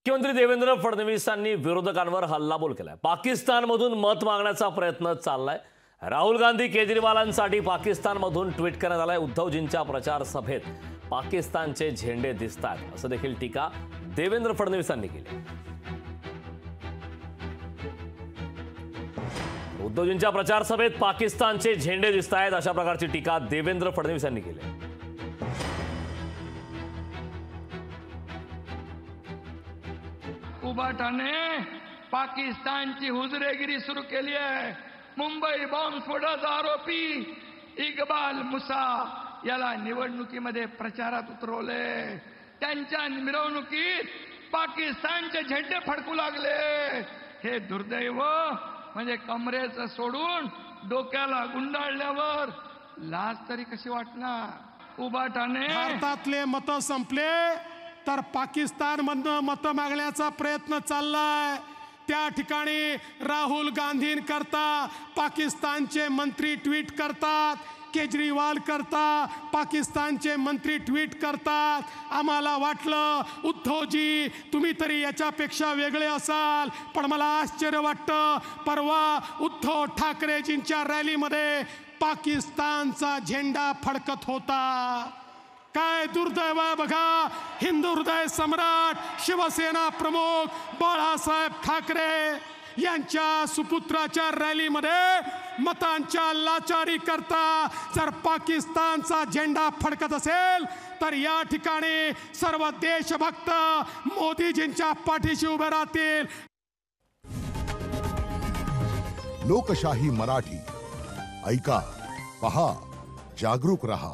मुख्यमंत्री देवेंद्र फडणवीसांनी विरोधकांवर हल्लाबोल केलाय। पाकिस्तानमधून मत मागण्याचा प्रयत्न चाललाय। राहुल गांधी केजरीवालांसाठी पाकिस्तानमधून ट्विट करण्यात आलाय। उद्धवजींच्या प्रचार सभेत पाकिस्तानचे झेंडे दिसतात असं देखील टीका देवेंद्र फडणवीसांनी केली। उद्धवजींच्या प्रचार सभेत पाकिस्तानचे झेंडे दिसतायत अशा प्रकारची टीका देवेंद्र फडणवीसांनी केली। उबाटाने पाकिस्तानची हुजरेगिरी सुरू केली आहे। मुंबई बॉम्बस्फोटाचा आरोपी इक्बाल मुसा याला निवडणुकीमध्ये प्रचारात उतरवले। त्यांच्या मिरवणुकीत पाकिस्तानचे झेंडे फडकू लागले। हे दुर्दैव म्हणजे कमरेचं सोडून डोक्याला गुंडाळल्यावर लाज तरी कशी वाटणार। उबाटाने भारतातले मत संपले तर पाकिस्तानमधनं मत मागण्याचा प्रयत्न चाललाय। त्या ठिकाणी राहुल गांधींकरता पाकिस्तानचे मंत्री ट्विट करतात, केजरीवाल करता पाकिस्तानचे मंत्री ट्विट करतात। आम्हाला वाटलं उद्धवजी तुम्ही तरी याच्यापेक्षा वेगळे असाल, पण मला आश्चर्य वाटतं परवा उद्धव ठाकरेजींच्या रॅलीमध्ये पाकिस्तानचा झेंडा फडकत होता। काय दुर्दैव आहे बघा। हिंदू हृदय सम्राट शिवसेना प्रमुख बाळासाहेब ठाकरे यांच्या सुपुत्राच्या रॅलीमध्ये मतांच्या लाचारी करता जर पाकिस्तानचा झेंडा फडकत असेल तर या ठिकाणी सर्व देशभक्त मोदीजींच्या पाठीशी उभे राहतील। लोकशाही मराठी ऐका, पहा, जागरूक रहा।